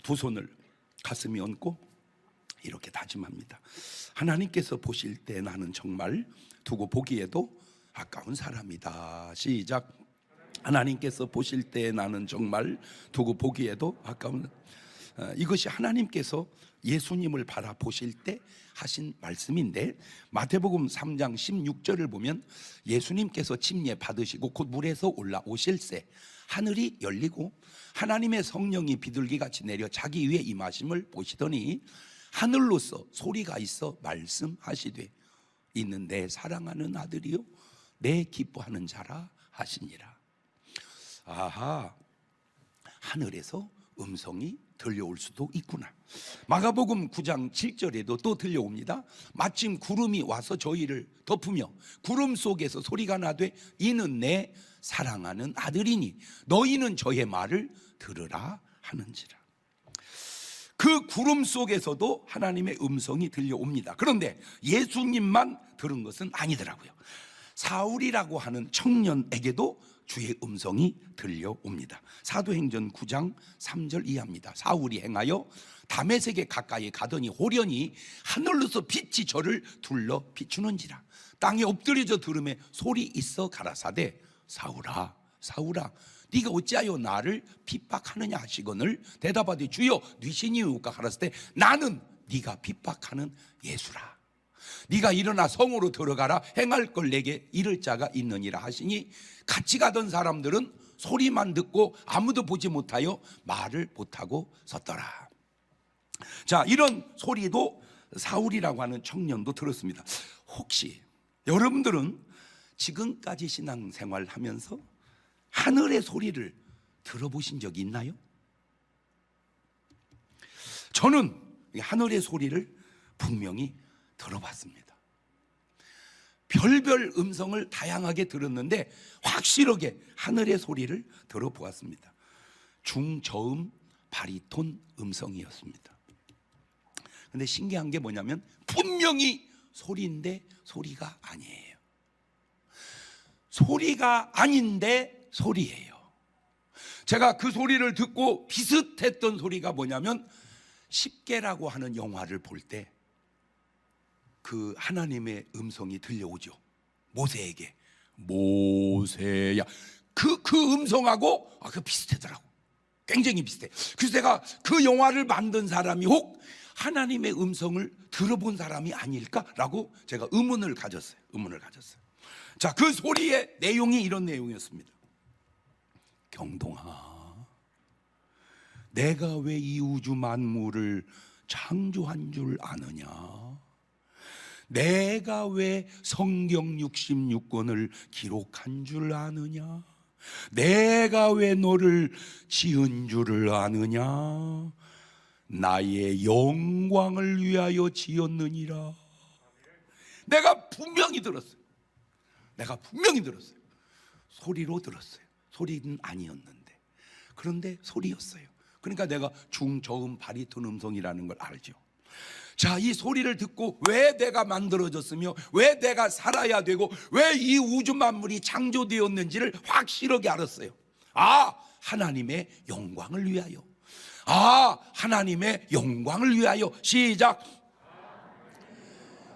두 손을 가슴에 얹고 이렇게 다짐합니다. 하나님께서 보실 때 나는 정말 두고 보기에도 아까운 사람이다. 시작. 하나님께서 보실 때 나는 정말 두고 보기에도 아까운. 이것이 하나님께서 예수님을 바라보실 때 하신 말씀인데, 마태복음 3장 16절을 보면 예수님께서 침례 받으시고 곧 물에서 올라오실새 하늘이 열리고 하나님의 성령이 비둘기같이 내려 자기 위에 임하심을 보시더니 하늘로서 소리가 있어 말씀하시되 이는 내 사랑하는 아들이요 내 기뻐하는 자라 하시니라. 아하, 하늘에서 음성이 들려올 수도 있구나. 마가복음 9장 7절에도 또 들려옵니다. 마침 구름이 와서 저희를 덮으며 구름 속에서 소리가 나되 이는 내 사랑하는 아들이니 너희는 저의 말을 들으라 하는지라. 그 구름 속에서도 하나님의 음성이 들려옵니다. 그런데 예수님만 들은 것은 아니더라고요. 사울이라고 하는 청년에게도 주의 음성이 들려옵니다. 사도행전 9장 3절 이하입니다. 사울이 행하여 다메섹에 가까이 가더니 호련히 하늘로서 빛이 저를 둘러 비추는지라. 땅에 엎드려져 들음에 소리 있어 가라사대 사울아 사울아 네가 어찌하여 나를 핍박하느냐 하시거늘 대답하되 주여 뉘시니우까 하라을 때 나는 네가 핍박하는 예수라. 네가 일어나 성으로 들어가라. 행할 걸 내게 이를 자가 있느니라 하시니 같이 가던 사람들은 소리만 듣고 아무도 보지 못하여 말을 못하고 섰더라. 자, 이런 소리도 사울이라고 하는 청년도 들었습니다. 혹시 여러분들은 지금까지 신앙생활 하면서 하늘의 소리를 들어보신 적이 있나요? 저는 하늘의 소리를 분명히 들어봤습니다. 별별 음성을 다양하게 들었는데 확실하게 하늘의 소리를 들어보았습니다. 중저음 바리톤 음성이었습니다. 근데 신기한 게 뭐냐면 분명히 소리인데 소리가 아니에요. 소리가 아닌데 소리예요. 제가 그 소리를 듣고 비슷했던 소리가 뭐냐면 십계라고 하는 영화를 볼 때 그 하나님의 음성이 들려오죠. 모세에게 모세야. 그 음성하고 그 비슷하더라고. 굉장히 비슷해. 그래서 내가 그 영화를 만든 사람이 혹 하나님의 음성을 들어본 사람이 아닐까라고 제가 의문을 가졌어요. 자, 그 소리의 내용이 이런 내용이었습니다. 경동아, 내가 왜 이 우주 만물을 창조한 줄 아느냐? 내가 왜 성경 66권을 기록한 줄 아느냐? 내가 왜 너를 지은 줄을 아느냐? 나의 영광을 위하여 지었느니라. 내가 분명히 들었어요. 소리로 들었어요. 소리는 아니었는데. 그런데 소리였어요. 그러니까 내가 중저음 바리톤 음성이라는 걸 알죠. 자, 이 소리를 듣고 왜 내가 만들어졌으며 왜 내가 살아야 되고 왜 이 우주 만물이 창조되었는지를 확실하게 알았어요. 아, 하나님의 영광을 위하여. 아, 하나님의 영광을 위하여. 시작.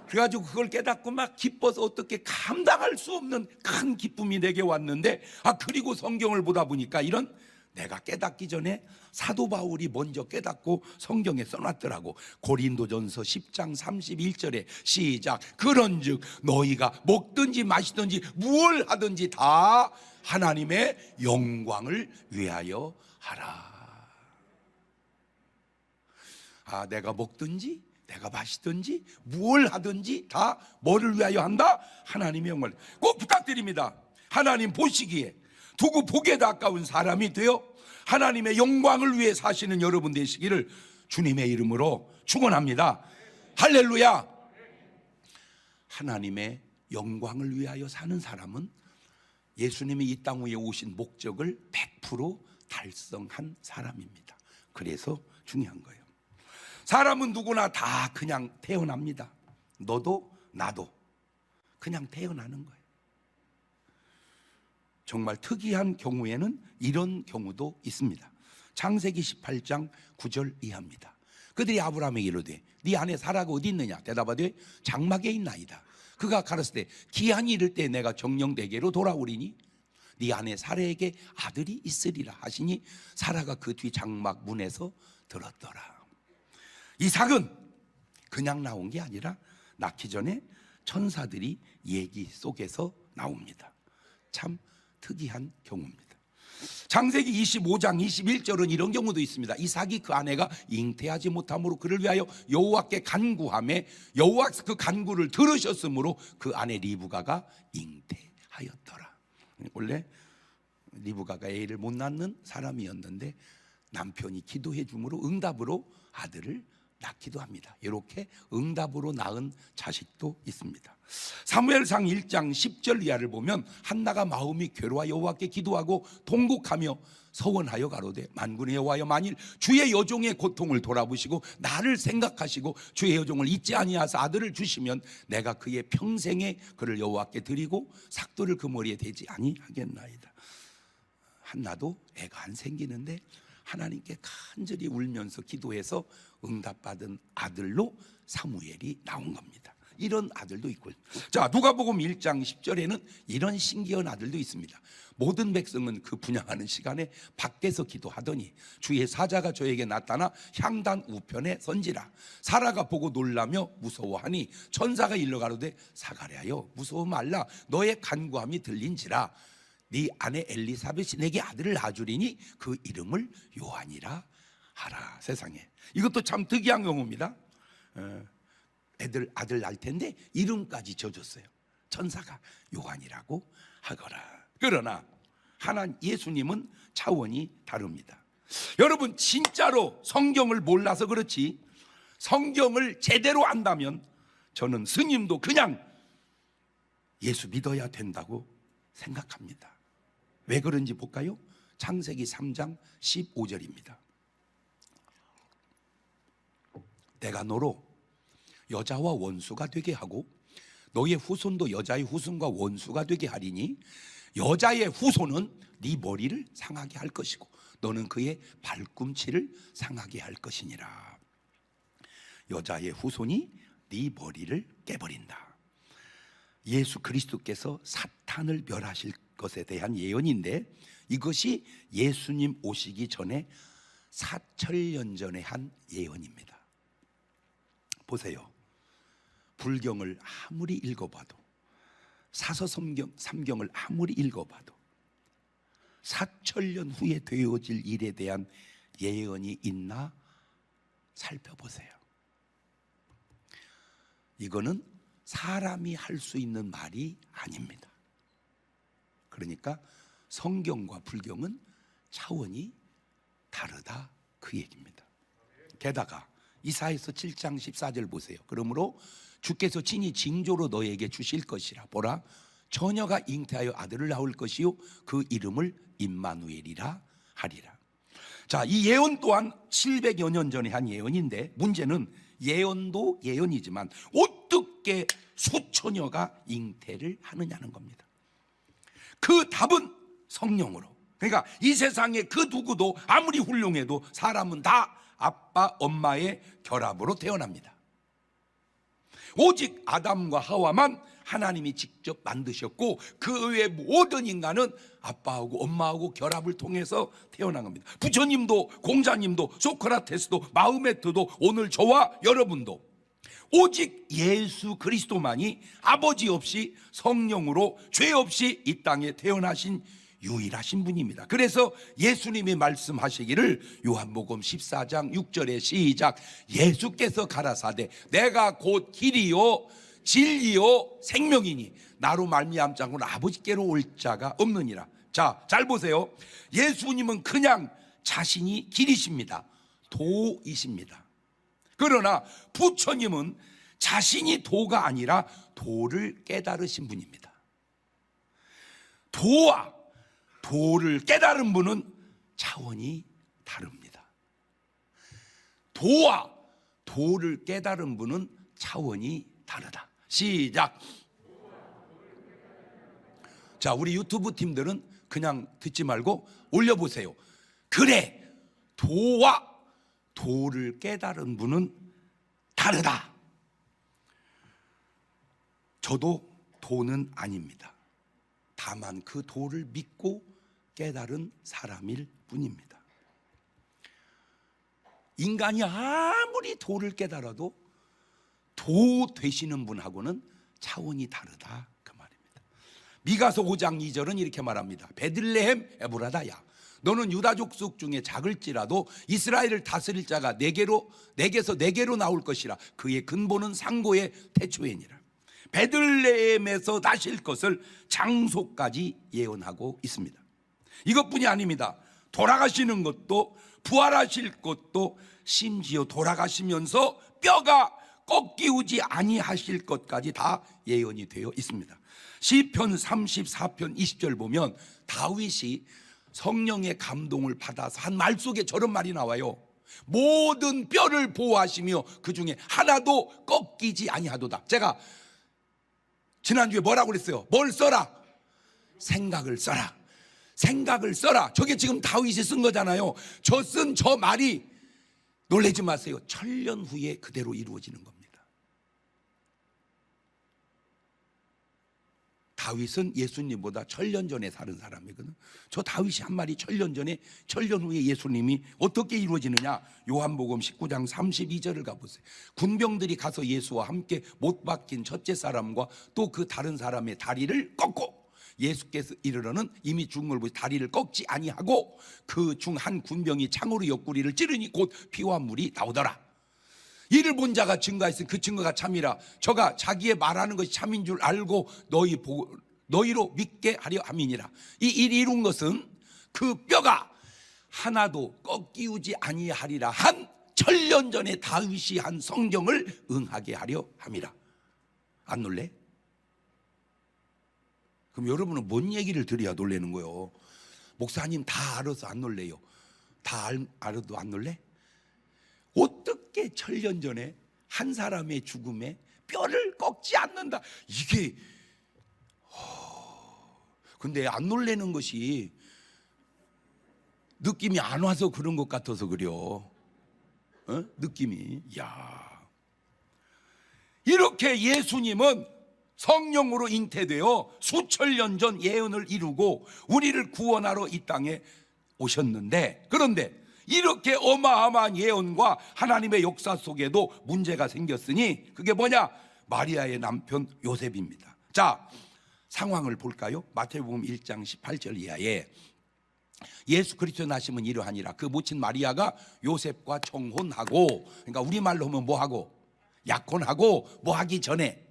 그래가지고 그걸 깨닫고 막 기뻐서 어떻게 감당할 수 없는 큰 기쁨이 내게 왔는데, 그리고 성경을 보다 보니까 이런, 내가 깨닫기 전에 사도 바울이 먼저 깨닫고 성경에 써놨더라고. 고린도전서 10장 31절에 시작. 그런즉 너희가 먹든지 마시든지 무엇을 하든지 다 하나님의 영광을 위하여 하라. 내가 먹든지 내가 마시든지 무엇을 하든지 다 뭐를 위하여 한다? 하나님의 영광을. 꼭 부탁드립니다. 하나님 보시기에 두고 보기에도 아까운 사람이 되어 하나님의 영광을 위해 사시는 여러분 되시기를 주님의 이름으로 축원합니다. 할렐루야. 하나님의 영광을 위하여 사는 사람은 예수님이 이 땅 위에 오신 목적을 100% 달성한 사람입니다. 그래서 중요한 거예요. 사람은 누구나 다 그냥 태어납니다. 너도 나도 그냥 태어나는 거예요. 정말 특이한 경우에는 이런 경우도 있습니다. 창세기 18장 9절 이하입니다. 그들이 아브라함에게 이르되 네 아내 사라가 어디 있느냐? 대답하되 장막에 있나이다. 그가 가라사대 기한이 이를 때 내가 정령 내게로 돌아오리니 네 아내 사라에게 아들이 있으리라 하시니 사라가 그 뒤 장막 문에서 들었더라. 이삭은 그냥 나온 게 아니라 낳기 전에 천사들이 얘기 속에서 나옵니다. 참 특이한 경우입니다. 창세기 25장 21절은 이런 경우도 있습니다. 이삭이 그 아내가 잉태하지 못함으로 그를 위하여 여호와께 간구하매 여호와께서 그 간구를 들으셨으므로 그 아내 리브가가 잉태하였더라. 원래 리브가가 애를 못 낳는 사람이었는데 남편이 기도해 주므로 응답으로 아들을 낳기도 합니다. 이렇게 응답으로 낳은 자식도 있습니다. 사무엘상 1장 10절 이하를 보면 한나가 마음이 괴로워 여호와께 기도하고 통곡하며 서원하여 가로되 만군의 여호와여 만일 주의 여종의 고통을 돌아보시고 나를 생각하시고 주의 여종을 잊지 아니하사 아들을 주시면 내가 그의 평생에 그를 여호와께 드리고 삭도를 그 머리에 대지 아니하겠나이다. 한나도 애가 안 생기는데 하나님께 간절히 울면서 기도해서 응답받은 아들로 사무엘이 나온 겁니다. 이런 아들도 있고요. 자, 누가복음 1장 10절에는 이런 신기한 아들도 있습니다. 모든 백성은 그 분향하는 시간에 밖에서 기도하더니 주의 사자가 저에게 나타나 향단 우편에 선지라. 사라가 보고 놀라며 무서워하니 천사가 일러 가로되 사가랴여 무서워 말라. 너의 간구함이 들린지라. 네 아내 엘리사벳이 내게 아들을 낳아주리니 그 이름을 요한이라 하라. 세상에 이것도 참 특이한 경우입니다. 아들 낳을 텐데 이름까지 지어줬어요. 천사가 요한이라고 하거라. 그러나 예수님은 차원이 다릅니다. 여러분 진짜로 성경을 몰라서 그렇지 성경을 제대로 안다면 저는 스님도 그냥 예수 믿어야 된다고 생각합니다. 왜 그런지 볼까요? 창세기 3장 15절입니다. 내가 너로 여자와 원수가 되게 하고 너의 후손도 여자의 후손과 원수가 되게 하리니 여자의 후손은 네 머리를 상하게 할 것이고 너는 그의 발꿈치를 상하게 할 것이니라. 여자의 후손이 네 머리를 깨버린다. 예수 그리스도께서 사탄을 멸하실 것에 대한 예언인데 이것이 예수님 오시기 전에 4,000년 전에 한 예언입니다. 보세요. 불경을 아무리 읽어봐도 사서삼경을 아무리 읽어봐도 4,000년 후에 되어질 일에 대한 예언이 있나 살펴보세요. 이거는 사람이 할 수 있는 말이 아닙니다. 그러니까 성경과 불경은 차원이 다르다 그 얘기입니다. 게다가 이사야서 7장 14절 보세요. 그러므로 주께서 친히 징조로 너에게 주실 것이라. 보라 처녀가 잉태하여 아들을 낳을 것이요 그 이름을 임마누엘이라 하리라. 자, 이 예언 또한 700여 년 전에 한 예언인데 문제는 예언도 예언이지만 어떻게 수처녀가 잉태를 하느냐는 겁니다. 그 답은 성령으로. 그러니까 이 세상에 그 누구도 아무리 훌륭해도 사람은 다 아빠 엄마의 결합으로 태어납니다. 오직 아담과 하와만 하나님이 직접 만드셨고 그 외의 모든 인간은 아빠하고 엄마하고 결합을 통해서 태어난 겁니다. 부처님도 공자님도 소크라테스도 마흐메트도 오늘 저와 여러분도 오직 예수 그리스도만이 아버지 없이 성령으로 죄 없이 이 땅에 태어나신 유일하신 분입니다. 그래서 예수님이 말씀하시기를 요한복음 14장 6절에 시작. 예수께서 가라사대 내가 곧 길이요 진리요 생명이니 나로 말미암지 않고는 아버지께로 올 자가 없느니라. 자, 잘 보세요. 예수님은 그냥 자신이 길이십니다. 도이십니다. 그러나 부처님은 자신이 도가 아니라 도를 깨달으신 분입니다. 도와 도를 깨달은 분은 차원이 다릅니다. 도와 도를 깨달은 분은 차원이 다르다. 시작. 자, 우리 유튜브 팀들은 그냥 듣지 말고 올려보세요. 그래, 도와 도를 깨달은 분은 다르다. 저도 도는 아닙니다. 다만 그 도를 믿고 깨달은 사람일 뿐입니다. 인간이 아무리 도를 깨달아도 도 되시는 분하고는 차원이 다르다, 그 말입니다. 미가서 5장 2절은 이렇게 말합니다. 베들레헴 에브라다야, 너는 유다 족속 중에 작을지라도 이스라엘을 다스릴 자가 내게서 네게로 나올 것이라. 그의 근본은 상고의 태초에니라. 베들레헴에서 나실 것을 장소까지 예언하고 있습니다. 이것뿐이 아닙니다. 돌아가시는 것도, 부활하실 것도, 심지어 돌아가시면서 뼈가 꺾이우지 아니하실 것까지 다 예언이 되어 있습니다. 시편 34편 20절 보면 다윗이 성령의 감동을 받아서 한 말 속에 저런 말이 나와요. 모든 뼈를 보호하시며 그 중에 하나도 꺾이지 아니하도다. 제가 지난주에 뭐라고 그랬어요? 뭘 써라? 생각을 써라. 생각을 써라. 저게 지금 다윗이 쓴 거잖아요. 저 쓴 저 말이, 놀라지 마세요, 천년 후에 그대로 이루어지는 겁니다. 다윗은 예수님보다 천년 전에 사는 사람이거든. 저 다윗이 한 말이 천년 전에, 천년 후에 예수님이 어떻게 이루어지느냐. 요한복음 19장 32절을 가보세요. 군병들이 가서 예수와 함께 못 박힌 첫째 사람과 또 그 다른 사람의 다리를 꺾고, 예수께서 이르러는 이미 죽은 걸 보시 다리를 꺾지 아니하고 그 중 한 군병이 창으로 옆구리를 찌르니 곧 피와 물이 나오더라. 이를 본 자가 증거했으니 그 증거가 참이라. 저가 자기의 말하는 것이 참인 줄 알고 너희로 믿게 하려 함이니라. 이 일이 이룬 것은 그 뼈가 하나도 꺾이우지 아니하리라 한 천년 전에 다윗이 한 성경을 응하게 하려 함이라. 안 놀래? 그럼 여러분은 뭔 얘기를 들어야 놀래는 거예요? 목사님 다 알아서 안 놀래요? 다 알아도 안 놀래? 어떻게 천년 전에 한 사람의 죽음에 뼈를 꺾지 않는다. 이게 근데 안 놀래는 것이 느낌이 안 와서 그런 것 같아서 그래요. 느낌이. 야, 이렇게 예수님은 성령으로 잉태되어 수천 년 전 예언을 이루고 우리를 구원하러 이 땅에 오셨는데, 그런데 이렇게 어마어마한 예언과 하나님의 역사 속에도 문제가 생겼으니 그게 뭐냐? 마리아의 남편 요셉입니다. 자, 상황을 볼까요? 마태복음 1장 18절 이하에 예수 그리스도 나심은 이러하니라. 그 모친 마리아가 요셉과 청혼하고, 그러니까 우리말로 하면 뭐하고? 약혼하고 뭐하기 전에,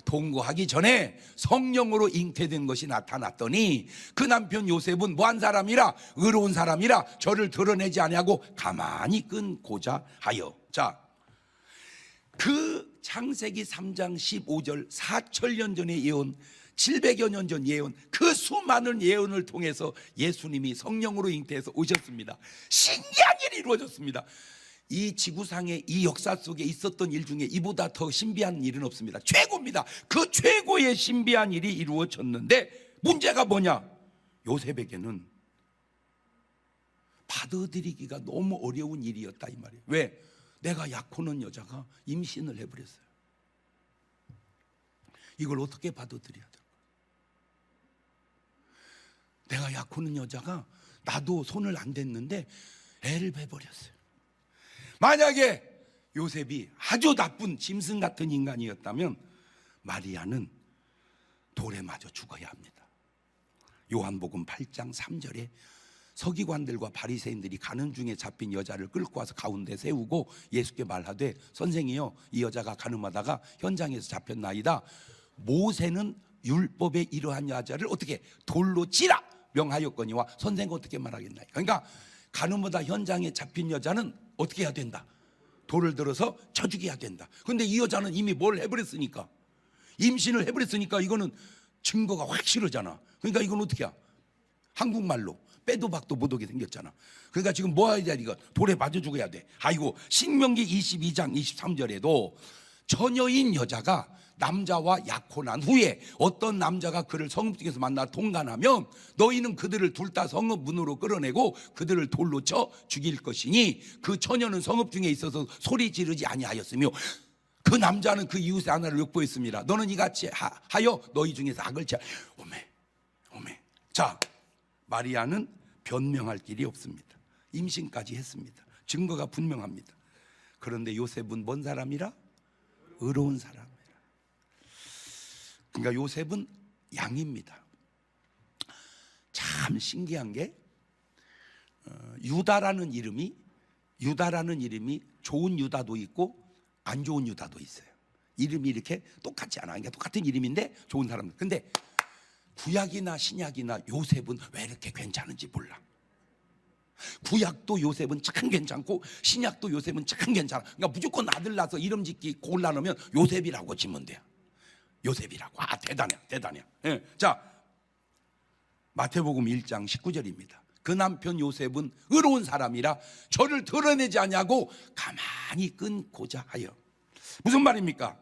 동거하기 전에 성령으로 잉태된 것이 나타났더니 그 남편 요셉은 뭐한 사람이라? 의로운 사람이라 저를 드러내지 아니하고 가만히 끈고자 하여. 자, 그 창세기 3장 15절 4천년 전의 예언, 700여 년 전 예언, 그 수많은 예언을 통해서 예수님이 성령으로 잉태해서 오셨습니다. 신기한 일이 이루어졌습니다. 이 지구상의 이 역사 속에 있었던 일 중에 이보다 더 신비한 일은 없습니다. 최고입니다. 그 최고의 신비한 일이 이루어졌는데 문제가 뭐냐? 요셉에게는 받아들이기가 너무 어려운 일이었다 이 말이에요. 왜? 내가 약혼한 여자가 임신을 해버렸어요. 이걸 어떻게 받아들여야 될까? 내가 약혼한 여자가 나도 손을 안 댔는데 애를 베버렸어요. 만약에 요셉이 아주 나쁜 짐승 같은 인간이었다면 마리아는 돌에 맞아 죽어야 합니다. 요한복음 8장 3절에 서기관들과 바리새인들이 가는 중에 잡힌 여자를 끌고 와서 가운데 세우고 예수께 말하되, 선생이여, 이 여자가 가늠하다가 현장에서 잡혔나이다. 모세는 율법에 이러한 여자를 어떻게 돌로 치라 명하였거니와 선생은 어떻게 말하겠나요? 그러니까 가늠하다 현장에 잡힌 여자는 어떻게 해야 된다? 돌을 들어서 쳐 죽여야 된다. 그런데 이 여자는 이미 뭘 해버렸으니까, 임신을 해버렸으니까 이거는 증거가 확실하잖아. 그러니까 이건 어떻게 해야? 한국말로 빼도 박도 못하게 생겼잖아. 그러니까 지금 뭐 해야 돼? 이거 돌에 맞아 죽어야 돼. 아이고, 신명기 22장 23절에도 처녀인 여자가 남자와 약혼한 후에 어떤 남자가 그를 성읍중에서 만나 통간하면 너희는 그들을 둘 다 성읍 문으로 끌어내고 그들을 돌로 쳐 죽일 것이니 그 처녀는 성읍 중에 있어서 소리 지르지 아니하였으며 그 남자는 그 이웃의 하나를 욕보했습니다. 너는 이같이 하여 너희 중에서 악을 취하. 오메. 자, 마리아는 변명할 길이 없습니다. 임신까지 했습니다. 증거가 분명합니다. 그런데 요셉은 뭔 사람이라? 의로운 사람이라. 그러니까 요셉은 양입니다. 참 신기한 게 유다라는 이름이 좋은 유다도 있고 안 좋은 유다도 있어요. 이름이 이렇게 똑같지 않아. 그러니까 똑같은 이름인데 좋은 사람들. 근데 구약이나 신약이나 요셉은 왜 이렇게 괜찮은지 몰라. 구약도 요셉은 참 괜찮고 신약도 요셉은 참 괜찮아. 그러니까 무조건 아들 낳아서 이름 짓기 곤란하면 요셉이라고 지면 돼요. 요셉이라고. 아, 대단해. 예. 자, 마태복음 1장 19절입니다. 그 남편 요셉은 의로운 사람이라 저를 드러내지 아니하고 가만히 끊고자 하여. 무슨 말입니까?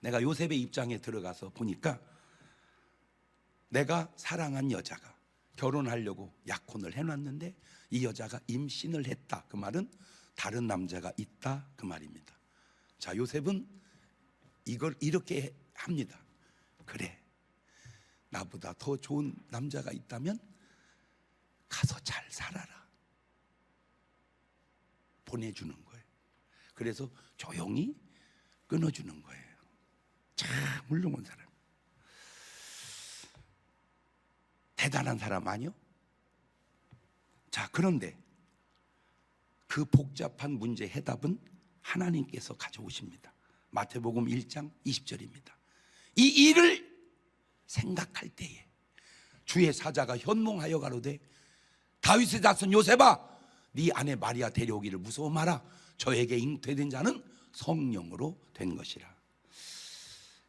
내가 요셉의 입장에 들어가서 보니까 내가 사랑한 여자가 결혼하려고 약혼을 해놨는데 이 여자가 임신을 했다. 그 말은 다른 남자가 있다. 그 말입니다. 자, 요셉은 이걸 이렇게 합니다. 그래, 나보다 더 좋은 남자가 있다면 가서 잘 살아라. 보내주는 거예요. 그래서 조용히 끊어주는 거예요. 참 훌륭한 사람. 대단한 사람 아니요? 자, 그런데 그 복잡한 문제 해답은 하나님께서 가져오십니다. 마태복음 1장 20절입니다. 이 일을 생각할 때에 주의 사자가 현몽하여 가로되 다윗의 자손 요셉아, 네 아내 마리아 데려오기를 무서워 마라. 저에게 잉태된 자는 성령으로 된 것이라.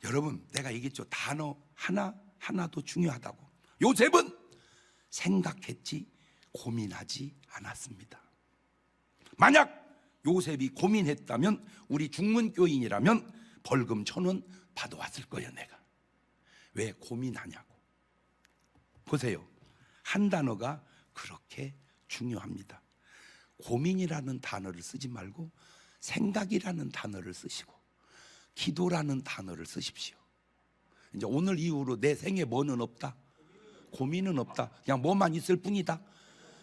여러분, 내가 얘기했죠. 단어 하나도 중요하다고. 요셉은 생각했지 고민하지 않았습니다. 만약 요셉이 고민했다면 우리 중문교인이라면 벌금 1,000원 받아왔을 거예요. 내가 왜 고민하냐고. 보세요, 한 단어가 그렇게 중요합니다. 고민이라는 단어를 쓰지 말고 생각이라는 단어를 쓰시고 기도라는 단어를 쓰십시오. 이제 오늘 이후로 내 생에 뭐는 없다? 고민은 없다. 그냥 뭐만 있을 뿐이다.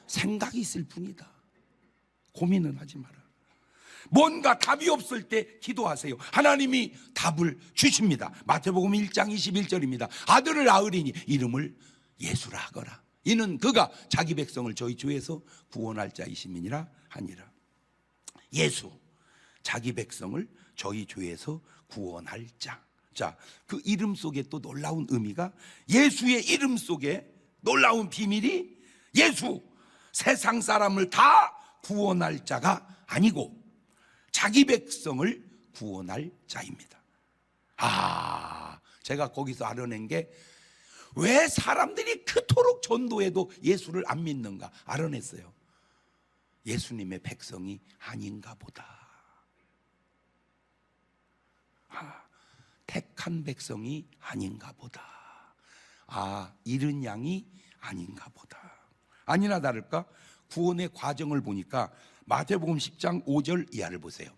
생각이 있을 뿐이다. 고민은 하지 마라. 뭔가 답이 없을 때 기도하세요. 하나님이 답을 주십니다. 마태복음 1장 21절입니다. 아들을 낳으리니 이름을 예수라 하거라. 이는 그가 자기 백성을 저희 주에서 구원할 자이심이니라 하니라. 예수, 자기 백성을 저희 주에서 구원할 자. 자, 그 이름 속에 또 놀라운 의미가, 예수의 이름 속에 놀라운 비밀이 예수, 세상 사람을 다 구원할 자가 아니고 자기 백성을 구원할 자입니다. 제가 거기서 알아낸 게 왜 사람들이 그토록 전도해도 예수를 안 믿는가 알아냈어요. 예수님의 백성이 아닌가 보다. 택한 백성이 아닌가 보다. 잃은 양이 아닌가 보다. 아니나 다를까 구원의 과정을 보니까 마태복음 10장 5절 이하를 보세요.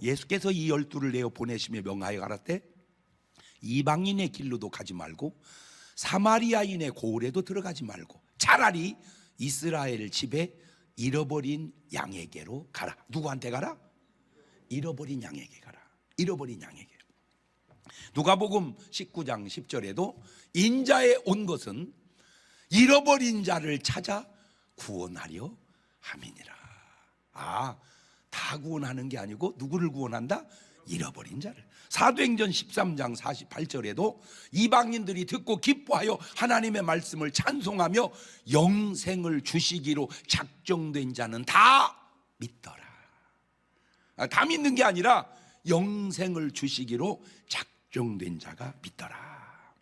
예수께서 이 12를 내어 보내시며 명하여 가라되 이방인의 길로도 가지 말고 사마리아인의 고을에도 들어가지 말고 차라리 이스라엘 집에 잃어버린 양에게로 가라. 누구한테 가라? 잃어버린 양에게 가라. 잃어버린 양에게. 누가복음 19장 10절에도 인자에 온 것은 잃어버린 자를 찾아 구원하려 함이니라. 다 구원하는 게 아니고 누구를 구원한다? 잃어버린 자를. 사도행전 13장 48절에도 이방인들이 듣고 기뻐하여 하나님의 말씀을 찬송하며 영생을 주시기로 작정된 자는 다 믿더라. 다 믿는 게 아니라 영생을 주시기로 작정된 자가 믿더라.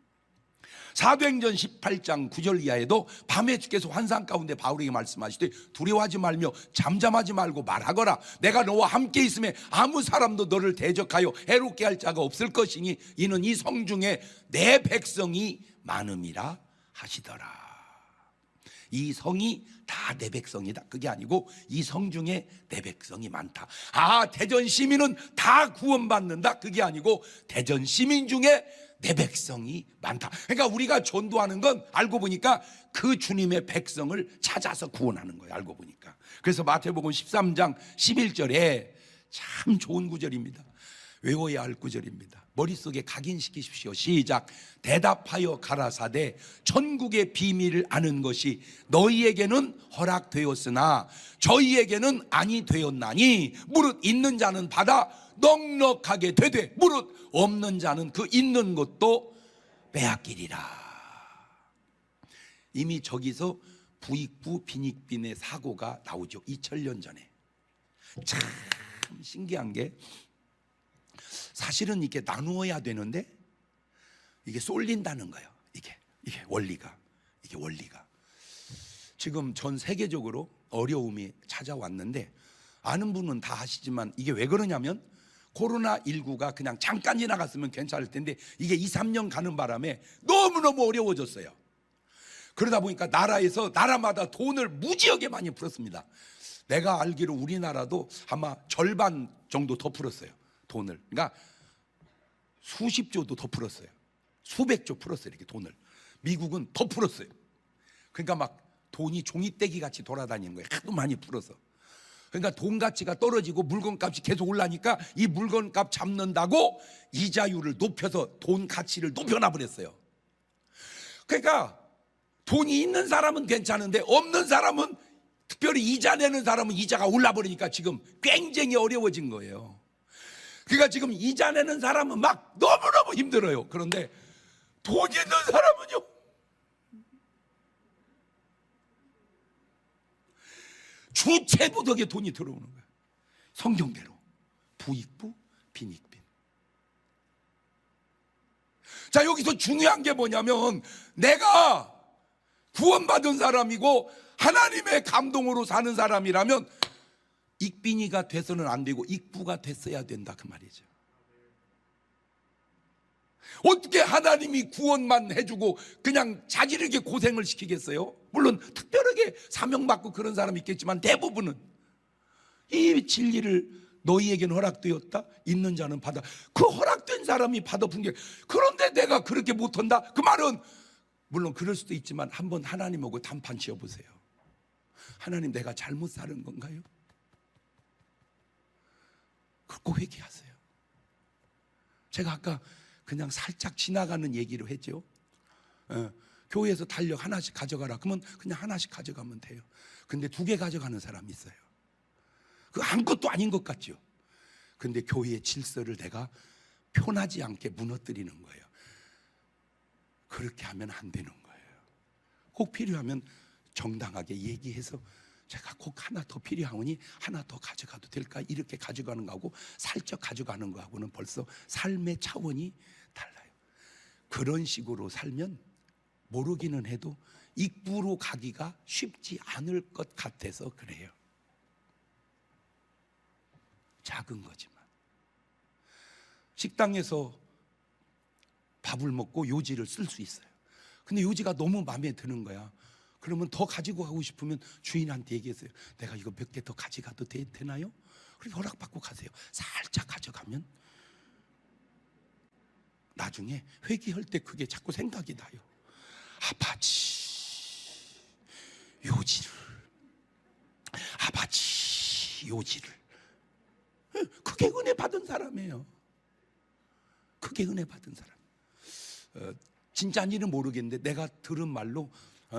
사도행전 18장 9절 이하에도 밤에 주께서 환상 가운데 바울에게 말씀하시되 두려워하지 말며 잠잠하지 말고 말하거라. 내가 너와 함께 있음에 아무 사람도 너를 대적하여 해롭게 할 자가 없을 것이니 이는 이 성 중에 내 백성이 많음이라 하시더라. 이 성이 다 내 백성이다, 그게 아니고 이 성 중에 내 백성이 많다. 대전 시민은 다 구원받는다, 그게 아니고 대전 시민 중에 내 백성이 많다. 그러니까 우리가 전도하는 건 알고 보니까 그 주님의 백성을 찾아서 구원하는 거예요, 알고 보니까. 그래서 마태복음 13장 11절에 참 좋은 구절입니다. 외워야 할 구절입니다. 머릿속에 각인시키십시오. 시작. 대답하여 가라사대 천국의 비밀을 아는 것이 너희에게는 허락되었으나 저희에게는 아니 되었나니 무릇 있는 자는 받아 넉넉하게 되되 무릇 없는 자는 그 있는 것도 빼앗기리라. 이미 저기서 부익부 빈익빈의 사고가 나오죠. 2000년 전에. 참 신기한 게 사실은 이게 나누어야 되는데 이게 쏠린다는 거예요. 이게 원리가, 이게 원리가. 지금 전 세계적으로 어려움이 찾아왔는데 아는 분은 다 아시지만 이게 왜 그러냐면 코로나19가 그냥 잠깐 지나갔으면 괜찮을 텐데 이게 2, 3년 가는 바람에 너무너무 어려워졌어요. 그러다 보니까 나라마다 돈을 무지하게 많이 풀었습니다. 내가 알기로 우리나라도 아마 절반 정도 더 풀었어요, 돈을. 그러니까 수십조도 더 풀었어요. 수백조 풀었어요, 이렇게 돈을. 미국은 더 풀었어요. 그러니까 막 돈이 종이떼기 같이 돌아다니는 거예요. 하도 많이 풀어서. 그러니까 돈 가치가 떨어지고 물건 값이 계속 올라니까 이 물건 값 잡는다고 이자율을 높여서 돈 가치를 높여놔 버렸어요. 그러니까 돈이 있는 사람은 괜찮은데 없는 사람은, 특별히 이자 내는 사람은 이자가 올라버리니까 지금 굉장히 어려워진 거예요. 그러니까 지금 이자 내는 사람은 막 너무너무 힘들어요. 그런데 돈 있는 사람은요, 주체부 덕에 돈이 들어오는 거예요. 성경대로 부익부 빈익빈. 자, 여기서 중요한 게 뭐냐면 내가 구원받은 사람이고 하나님의 감동으로 사는 사람이라면 익빈이가 돼서는 안 되고 익부가 됐어야 된다, 그 말이죠. 어떻게 하나님이 구원만 해주고 그냥 자기를 이렇게 고생을 시키겠어요? 물론 특별하게 사명받고 그런 사람이 있겠지만 대부분은 이 진리를 너희에게는 허락되었다, 있는 자는 받아. 그 허락된 사람이 받아본 게, 그런데 내가 그렇게 못한다? 그 말은 물론 그럴 수도 있지만 한번 하나님하고 단판 지어보세요. 하나님, 내가 잘못 사는 건가요? 그거 회개하세요. 제가 아까 그냥 살짝 지나가는 얘기로 했죠. 교회에서 달력 하나씩 가져가라. 그러면 그냥 하나씩 가져가면 돼요. 근데 2개 가져가는 사람이 있어요. 그 아무것도 아닌 것 같죠. 근데 교회의 질서를 내가 편하지 않게 무너뜨리는 거예요. 그렇게 하면 안 되는 거예요. 꼭 필요하면 정당하게 얘기해서 제가 꼭 하나 더 필요하오니 하나 더 가져가도 될까? 이렇게 가져가는 거하고 살짝 가져가는 거하고는 벌써 삶의 차원이 달라요. 그런 식으로 살면 모르기는 해도 익부로 가기가 쉽지 않을 것 같아서 그래요. 작은 거지만. 식당에서 밥을 먹고 요지를 쓸 수 있어요. 근데 요지가 너무 마음에 드는 거야. 그러면 더 가지고 가고 싶으면 주인한테 얘기했어요. 내가 이거 몇 개 더 가져가도 되나요? 그리고 허락받고 가세요. 살짝 가져가면 나중에 회개할 때 그게 자꾸 생각이 나요. 아버지 요지를. 그게 은혜 받은 사람이에요. 그게 은혜 받은 사람. 진짜인지는 모르겠는데 내가 들은 말로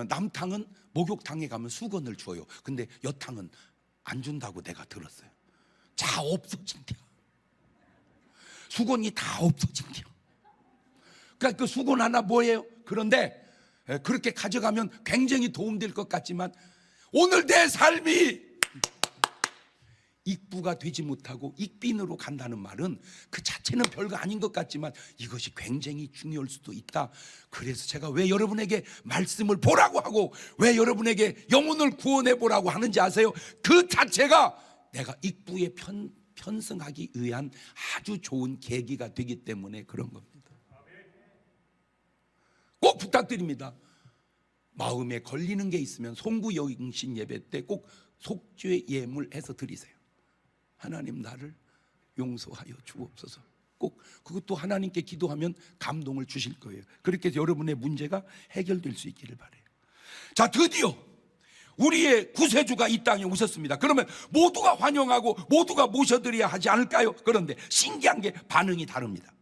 남탕은 목욕탕에 가면 수건을 줘요. 근데 여탕은 안 준다고 내가 들었어요. 다 없어진대요. 수건이 다 없어진대요. 그러니까 그 수건 하나 뭐예요? 그런데 그렇게 가져가면 굉장히 도움될 것 같지만 오늘 내 삶이 익부가 되지 못하고 익빈으로 간다는 말은 그 자체는 별거 아닌 것 같지만 이것이 굉장히 중요할 수도 있다. 그래서 제가 왜 여러분에게 말씀을 보라고 하고 왜 여러분에게 영혼을 구원해 보라고 하는지 아세요? 그 자체가 내가 익부에 편승하기 위한 아주 좋은 계기가 되기 때문에 그런 겁니다. 꼭 부탁드립니다. 마음에 걸리는 게 있으면 송구영신 예배 때 꼭 속죄 예물해서 드리세요. 하나님 나를 용서하여 주옵소서. 꼭 그것도 하나님께 기도하면 감동을 주실 거예요. 그렇게 해서 여러분의 문제가 해결될 수 있기를 바라요. 자, 드디어 우리의 구세주가 이 땅에 오셨습니다. 그러면 모두가 환영하고 모두가 모셔드려야 하지 않을까요? 그런데 신기한 게 반응이 다릅니다.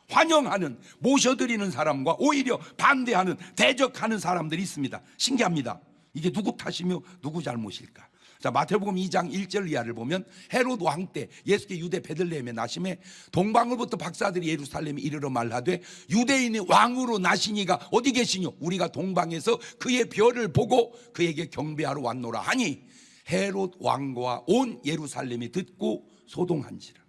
환영하는, 모셔드리는 사람과 오히려 반대하는, 대적하는 사람들이 있습니다. 신기합니다. 이게 누구 탓이며 누구 잘못일까? 자, 마태복음 2장 1절 이하를 보면 헤롯 왕 때 예수께 유대 베들레헴에 나심에 동방으로부터 박사들이 예루살렘에 이르러 말하되 유대인의 왕으로 나시니가 어디 계시뇨? 우리가 동방에서 그의 별을 보고 그에게 경배하러 왔노라 하니 헤롯 왕과 온 예루살렘이 듣고 소동한지라.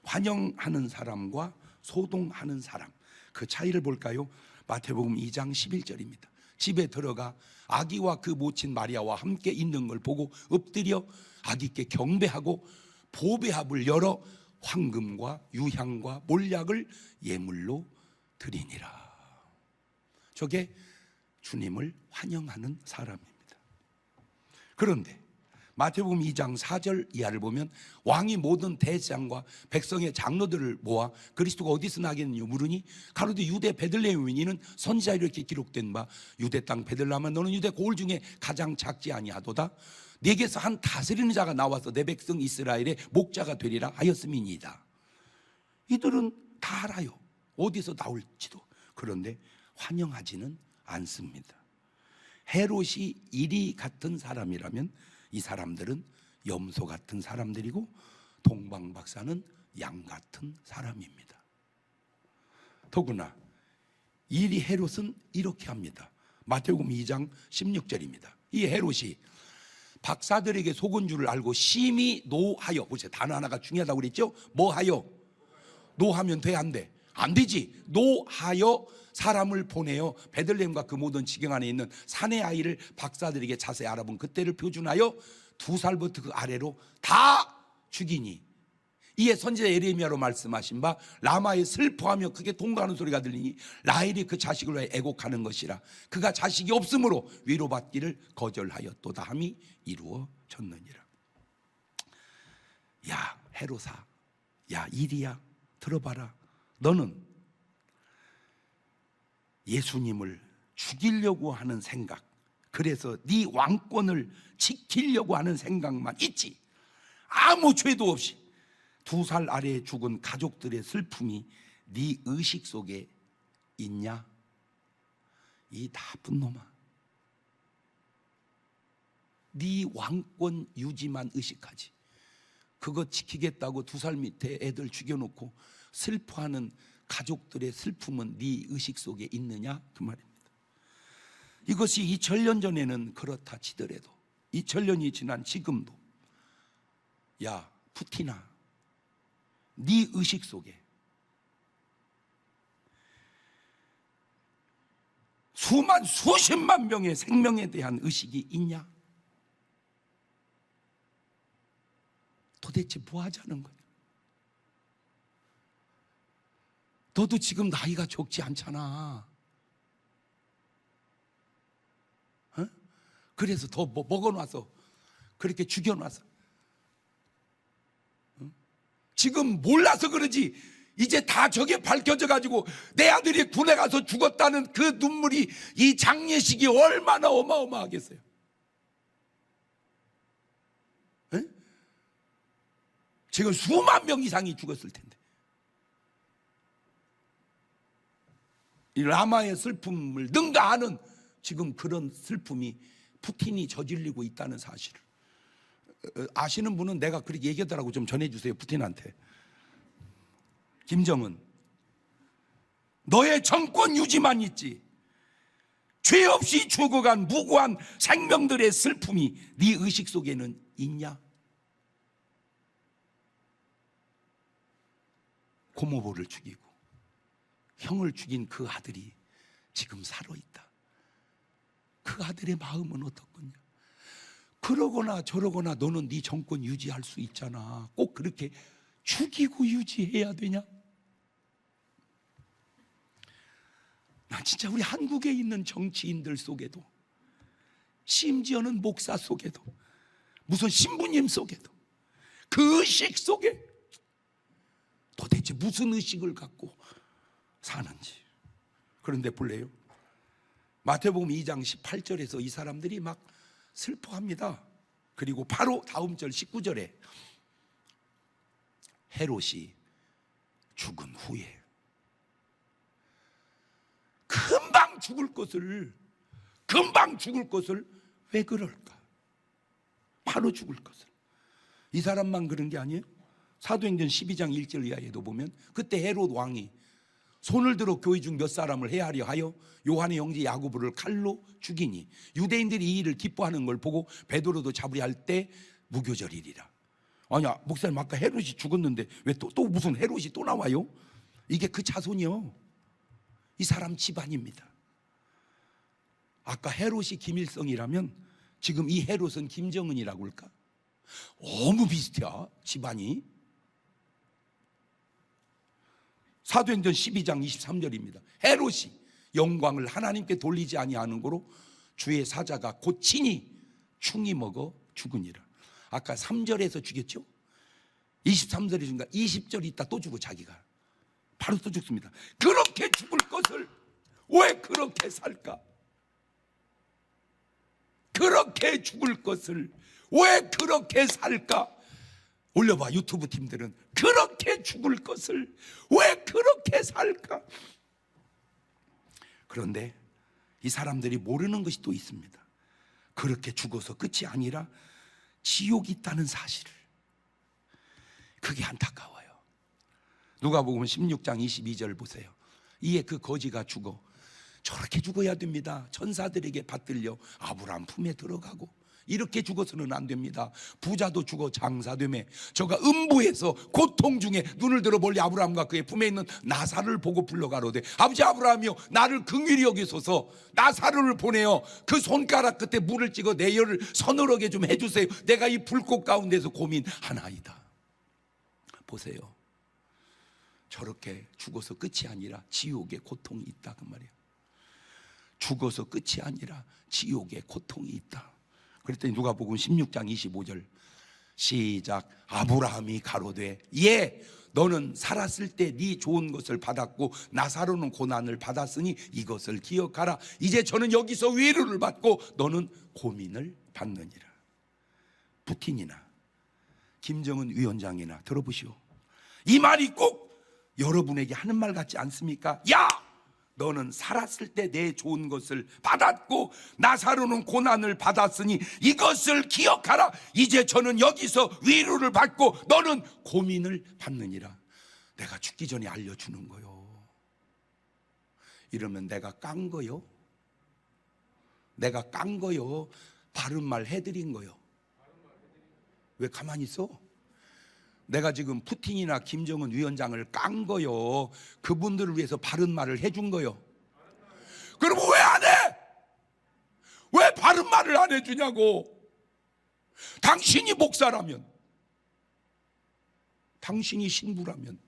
환영하는 사람과 소동하는 사람, 그 차이를 볼까요? 마태복음 2장 11절입니다. 집에 들어가 아기와 그 모친 마리아와 함께 있는 걸 보고 엎드려 아기께 경배하고 보배합을 열어 황금과 유향과 몰약을 예물로 드리니라. 저게 주님을 환영하는 사람입니다. 그런데 마태복음 2장 4절 이하를 보면 왕이 모든 대장과 백성의 장로들을 모아 그리스도가 어디서 나겠느냐 물으니 가로되 유대 베들레헴이니는 선지자 이렇게 기록된 바 유대 땅 베들레헴아 너는 유대 고을 중에 가장 작지 아니하도다. 네게서 한 다스리는 자가 나와서 내 백성 이스라엘의 목자가 되리라 하였음이니이다. 이들은 다 알아요. 어디서 나올지도. 그런데 환영하지는 않습니다. 헤롯이 이리 같은 사람이라면 이 사람들은 염소 같은 사람들이고 동방 박사는 양 같은 사람입니다. 더구나 이리 헤롯은 이렇게 합니다. 마태복음 2장 16절입니다. 이 헤롯이 박사들에게 속은 줄을 알고 심히 노하여, 보세요, 단어 하나가 중요하다고 그랬죠? 뭐하여? 노하면 돼, 안 돼? 안 되지. 노하여 사람을 보내어 베들레헴과 그 모든 지경 안에 있는 사내 아이를 박사들에게 자세히 알아본 그때를 표준하여 2살부터 그 아래로 다 죽이니 이에 선지자 예레미야로 말씀하신 바 라마에 슬퍼하며 크게 통과하는 소리가 들리니 라헬이 그 자식을 위해 애곡하는 것이라. 그가 자식이 없으므로 위로받기를 거절하였도다 함이 이루어졌느니라. 야 헤롯아, 야 이리야, 들어봐라. 너는 예수님을 죽이려고 하는 생각, 그래서 네 왕권을 지키려고 하는 생각만 있지, 아무 죄도 없이 2살 아래에 죽은 가족들의 슬픔이 네 의식 속에 있냐? 이 나쁜 놈아, 네 왕권 유지만 의식하지 그거 지키겠다고 2살 밑에 애들 죽여놓고 슬퍼하는 가족들의 슬픔은 네 의식 속에 있느냐? 그 말입니다. 이것이 2000년 전에는 그렇다 치더라도 2000년이 지난 지금도 야 푸틴아, 네 의식 속에 수십만 명의 생명에 대한 의식이 있냐? 도대체 뭐 하자는 거냐? 너도 지금 나이가 적지 않잖아. 어? 그래서 더 먹어놔서 그렇게 죽여놔서 지금 몰라서 그러지. 이제 다 저게 밝혀져 가지고 내 아들이 군에 가서 죽었다는 그 눈물이, 이 장례식이 얼마나 어마어마하겠어요. 에? 지금 수만 명 이상이 죽었을 텐데. 이 라마의 슬픔을 능가하는 지금 그런 슬픔이 푸틴이 저질리고 있다는 사실을 아시는 분은 내가 그렇게 얘기하더라고 좀 전해주세요. 푸틴한테. 김정은, 너의 정권 유지만 있지 죄 없이 죽어간 무고한 생명들의 슬픔이 네 의식 속에는 있냐? 고모부를 죽이고 형을 죽인 그 아들이 지금 살아있다. 그 아들의 마음은 어떻겠냐? 그러거나 저러거나 너는 네 정권 유지할 수 있잖아. 꼭 그렇게 죽이고 유지해야 되냐? 난 진짜 우리 한국에 있는 정치인들 속에도, 심지어는 목사 속에도, 무슨 신부님 속에도, 그 의식 속에 도대체 무슨 의식을 갖고 사는지. 그런데 볼래요? 마태복음 2장 18절에서 이 사람들이 막 슬퍼합니다. 그리고 바로 다음 절 19절에 헤롯이 죽은 후에 금방 죽을 것을 왜 그럴까? 바로 죽을 것을. 이 사람만 그런 게 아니에요. 사도행전 12장 1절 이하에도 보면 그때 헤롯 왕이 손을 들어 교회 중 몇 사람을 해하려 하여 요한의 형제 야고보를 칼로 죽이니 유대인들이 이 일을 기뻐하는 걸 보고 베드로도 잡으려 할 때 무교절이리라. 아니야, 목사님 아까 헤롯이 죽었는데 왜 또 무슨 헤롯이 또 나와요? 이게 그 자손이요. 이 사람 집안입니다. 아까 헤롯이 김일성이라면 지금 이 헤롯은 김정은이라고 할까? 너무 비슷해 집안이. 사도행전 12장 23절입니다. 헤롯이 영광을 하나님께 돌리지 아니하는 거로 주의 사자가 곧 친히 충이 먹어 죽으니라. 아까 3절에서 죽였죠? 23절에 죽은가? 20절 있다 또 죽어. 자기가 바로 또 죽습니다. 그렇게 죽을 것을 왜 그렇게 살까? 그렇게 죽을 것을 왜 그렇게 살까? 올려봐. 유튜브 팀들은 그렇게 죽을 것을 왜 그렇게 살까? 그런데 이 사람들이 모르는 것이 또 있습니다. 그렇게 죽어서 끝이 아니라 지옥이 있다는 사실을. 그게 안타까워요. 누가복음 16장 22절 보세요. 이에 그 거지가 죽어 저렇게 죽어야 됩니다. 천사들에게 받들려 아브라함 품에 들어가고 이렇게 죽어서는 안 됩니다. 부자도 죽어 장사되매 저가 음부에서 고통 중에 눈을 들어 멀리 아브라함과 그의 품에 있는 나사를 보고 불러가로되 아버지 아브라함이여 나를 긍휼히 여기소서 나사를 보내어 그 손가락 끝에 물을 찍어 내 혀를 서늘하게 좀 해주세요. 내가 이 불꽃 가운데서 고민하나이다. 보세요. 저렇게 죽어서 끝이 아니라 지옥의 고통이 있다 그 말이야. 죽어서 끝이 아니라 지옥의 고통이 있다. 그랬더니 누가복음 16장 25절 시작. 아브라함이 가로되 예 너는 살았을 때 네 좋은 것을 받았고 나사로는 고난을 받았으니 이것을 기억하라. 이제 저는 여기서 위로를 받고 너는 고민을 받느니라. 푸틴이나 김정은 위원장이나 들어보시오. 이 말이 꼭 여러분에게 하는 말 같지 않습니까? 야! 너는 살았을 때 내 좋은 것을 받았고 나사로는 고난을 받았으니 이것을 기억하라. 이제 저는 여기서 위로를 받고 너는 고민을 받느니라. 내가 죽기 전에 알려주는 거요. 이러면 내가 깐 거요? 내가 깐 거요? 바른 말 해드린 거요? 왜 가만히 있어? 내가 지금 푸틴이나 김정은 위원장을 깐 거요? 그분들을 위해서 바른 말을 해준 거요? 그럼 왜 안 해? 왜 바른 말을 안 해주냐고? 당신이 목사라면, 당신이 신부라면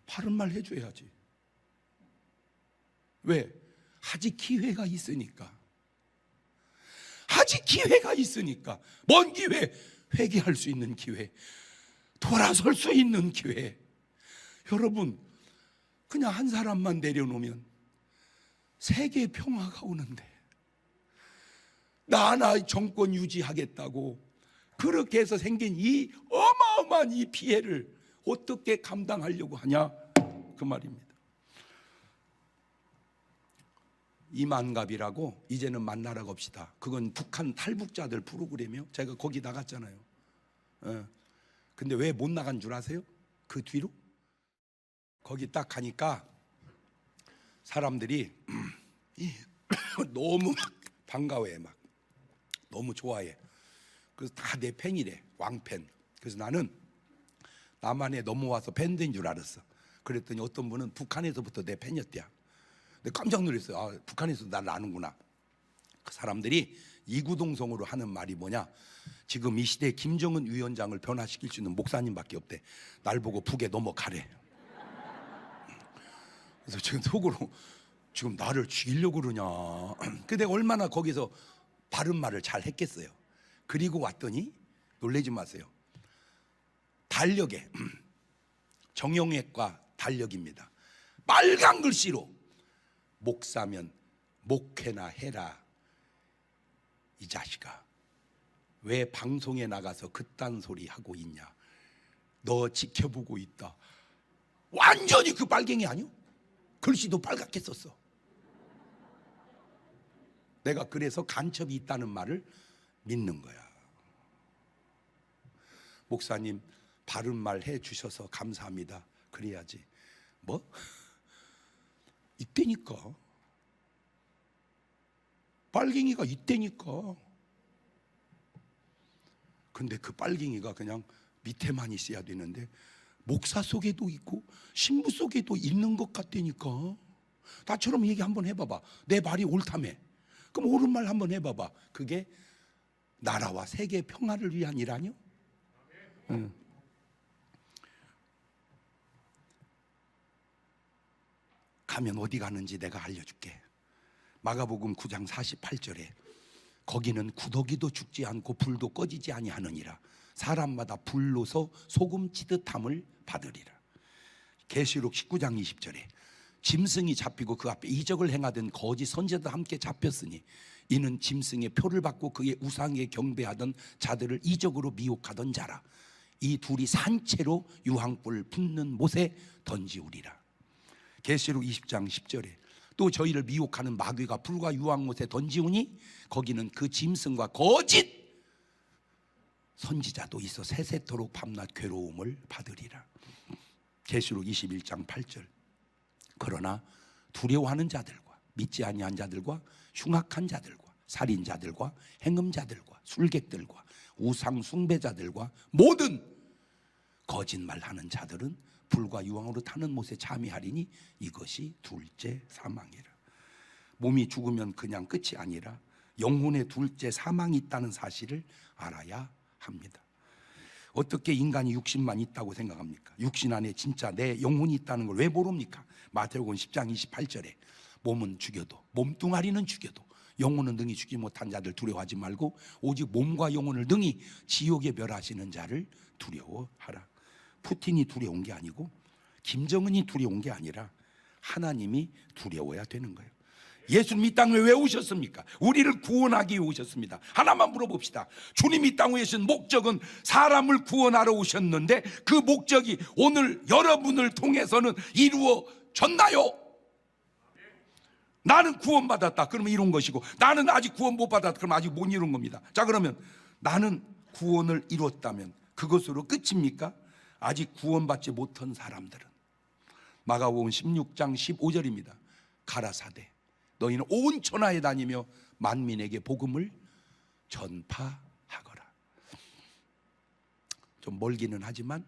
바른 말 해줘야지. 왜? 아직 기회가 있으니까. 아직 기회가 있으니까. 뭔 기회? 회개할 수 있는 기회, 돌아설 수 있는 기회. 여러분, 그냥 한 사람만 내려놓으면 세계 평화가 오는데 나 하나 정권 유지하겠다고 그렇게 해서 생긴 이 어마어마한 이 피해를 어떻게 감당하려고 하냐 그 말입니다. 이만갑이라고 이제는 만나라 갑시다. 그건 북한 탈북자들 프로그램이요. 제가 거기 나갔잖아요. 근데 왜 못 나간 줄 아세요? 그 뒤로? 거기 딱 가니까 사람들이 너무 막 반가워해. 막 너무 좋아해. 그래서 다 내 팬이래. 왕팬. 그래서 나는 남한에 넘어와서 팬인 줄 알았어. 그랬더니 어떤 분은 북한에서부터 내 팬이었대요. 근데 깜짝 놀랐어요. 아, 북한에서 나를 아는구나. 그 사람들이 이구동성으로 하는 말이 뭐냐, 지금 이 시대에 김정은 위원장을 변화시킬 수 있는 목사님밖에 없대. 날 보고 북에 넘어가래. 그래서 지금 속으로 지금 나를 죽이려고 그러냐. 근데 얼마나 거기서 바른 말을 잘 했겠어요. 그리고 왔더니 놀라지 마세요. 달력에 정형외과 달력입니다. 빨간 글씨로 목사면 목회나 해라. 이 자식아, 왜 방송에 나가서 그딴 소리 하고 있냐. 너 지켜보고 있다. 완전히 그 빨갱이 아니요? 글씨도 빨갛게 썼어. 내가 그래서 간첩이 있다는 말을 믿는 거야. 목사님 바른 말 해주셔서 감사합니다. 그래야지. 뭐? 이때니까. 빨갱이가 이때니까. 근데 그 빨갱이가 그냥 밑에만 있어야 되는데 목사 속에도 있고 신부 속에도 있는 것 같다니까. 나처럼 얘기 한번 해봐봐. 내 말이 옳다며. 그럼 옳은 말 한번 해봐봐. 그게 나라와 세계 평화를 위한 일 아니요? 응. 가면 어디 가는지 내가 알려줄게. 마가복음 9장 48절에 거기는 구더기도 죽지 않고 불도 꺼지지 아니하느니라. 사람마다 불로서 소금 치듯함을 받으리라. 계시록 19장 20절에 짐승이 잡히고 그 앞에 이적을 행하던 거짓 선지자도 함께 잡혔으니 이는 짐승의 표를 받고 그의 우상에 경배하던 자들을 이적으로 미혹하던 자라. 이 둘이 산채로 유황불 붙는 못에 던지우리라. 계시록 20장 10절에 또 저희를 미혹하는 마귀가 불과 유황못에 던지우니 거기는 그 짐승과 거짓 선지자도 있어 세세토록 밤낮 괴로움을 받으리라. 계시록 21장 8절 그러나 두려워하는 자들과 믿지 아니한 자들과 흉악한 자들과 살인자들과 행음자들과 술객들과 우상 숭배자들과 모든 거짓말하는 자들은 불과 유황으로 타는 못에 참여하리니 이것이 둘째 사망이라. 몸이 죽으면 그냥 끝이 아니라 영혼의 둘째 사망이 있다는 사실을 알아야 합니다. 어떻게 인간이 육신만 있다고 생각합니까? 육신 안에 진짜 내 영혼이 있다는 걸 왜 모릅니까? 마태복음 10장 28절에 몸은 죽여도 몸뚱아리는 죽여도 영혼은 능히 죽지 못한 자들 두려워하지 말고 오직 몸과 영혼을 능히 지옥에 멸하시는 자를 두려워하라. 푸틴이 두려운 게 아니고 김정은이 두려운 게 아니라 하나님이 두려워야 되는 거예요. 예수님 이 땅에 왜 오셨습니까? 우리를 구원하기 위해 오셨습니다. 하나만 물어봅시다. 주님이 이 땅에 오신 목적은 사람을 구원하러 오셨는데 그 목적이 오늘 여러분을 통해서는 이루어졌나요? 나는 구원받았다. 그러면 이룬 것이고 나는 아직 구원 못 받았다. 그러면 아직 못 이룬 겁니다. 자, 그러면 나는 구원을 이뤘다면 그것으로 끝입니까? 아직 구원받지 못한 사람들은 마가복음 16장 15절입니다. 가라사대 너희는 온 천하에 다니며 만민에게 복음을 전파하거라. 좀 멀기는 하지만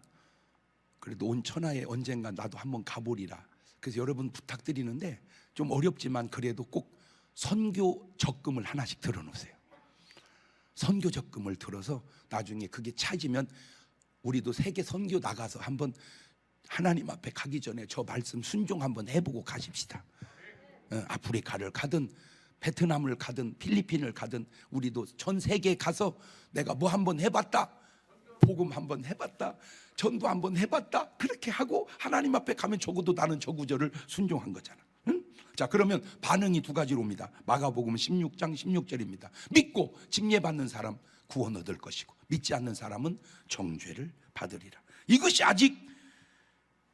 그래도 온 천하에 언젠가 나도 한번 가보리라. 그래서 여러분 부탁드리는데 좀 어렵지만 그래도 꼭 선교 적금을 하나씩 들어놓으세요. 선교 적금을 들어서 나중에 그게 찾으면 우리도 세계 선교 나가서 한번 하나님 앞에 가기 전에 저 말씀 순종 한번 해보고 가십시다. 아프리카를 가든 베트남을 가든 필리핀을 가든 우리도 전 세계에 가서 내가 뭐 한번 해봤다, 복음 한번 해봤다, 전도 한번 해봤다, 그렇게 하고 하나님 앞에 가면 적어도 나는 저 구절을 순종한 거잖아. 응? 자, 그러면 반응이 두 가지로 옵니다. 마가복음 16장 16절입니다. 믿고 징계받는 사람 구원 얻을 것이고 믿지 않는 사람은 정죄를 받으리라. 이것이 아직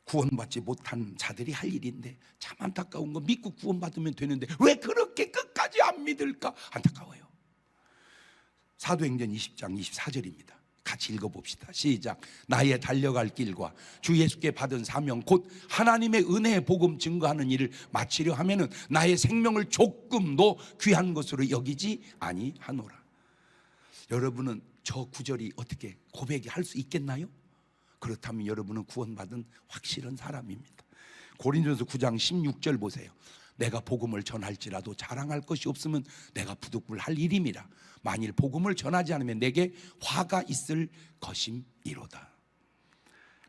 구원받지 못한 자들이 할 일인데 참 안타까운 건 믿고 구원받으면 되는데 왜 그렇게 끝까지 안 믿을까 안타까워요. 사도행전 20장 24절입니다. 같이 읽어봅시다. 시작. 나의 달려갈 길과 주 예수께 받은 사명 곧 하나님의 은혜의 복음 증거하는 일을 마치려 하면은 나의 생명을 조금도 귀한 것으로 여기지 아니하노라. 여러분은 저 구절이 어떻게 고백이 할 수 있겠나요? 그렇다면 여러분은 구원받은 확실한 사람입니다. 고린도전서 9장 16절 보세요. 내가 복음을 전할지라도 자랑할 것이 없으면 내가 부득불할 일임이라. 만일 복음을 전하지 않으면 내게 화가 있을 것임이로다.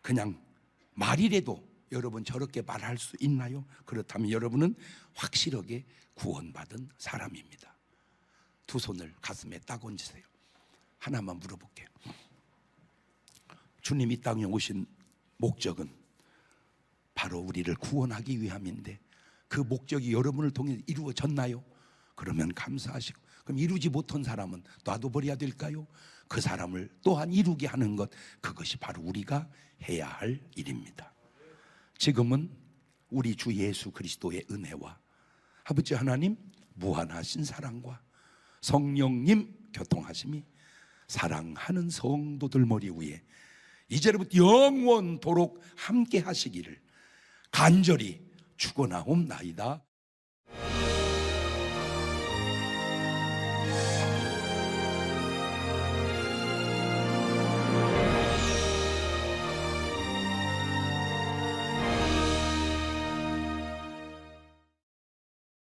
그냥 말이라도 여러분 저렇게 말할 수 있나요? 그렇다면 여러분은 확실하게 구원받은 사람입니다. 두 손을 가슴에 딱 얹으세요. 하나만 물어볼게요. 주님 이 땅에 오신 목적은 바로 우리를 구원하기 위함인데 그 목적이 여러분을 통해 이루어졌나요? 그러면 감사하시고, 그럼 이루지 못한 사람은 놔둬버려야 될까요? 그 사람을 또한 이루게 하는 것, 그것이 바로 우리가 해야 할 일입니다. 지금은 우리 주 예수 그리스도의 은혜와 아버지 하나님 무한하신 사랑과 성령님 교통하심이 사랑하는 성도들 머리 위에 이제부터 영원토록 함께 하시기를 간절히 축원하옵나이다.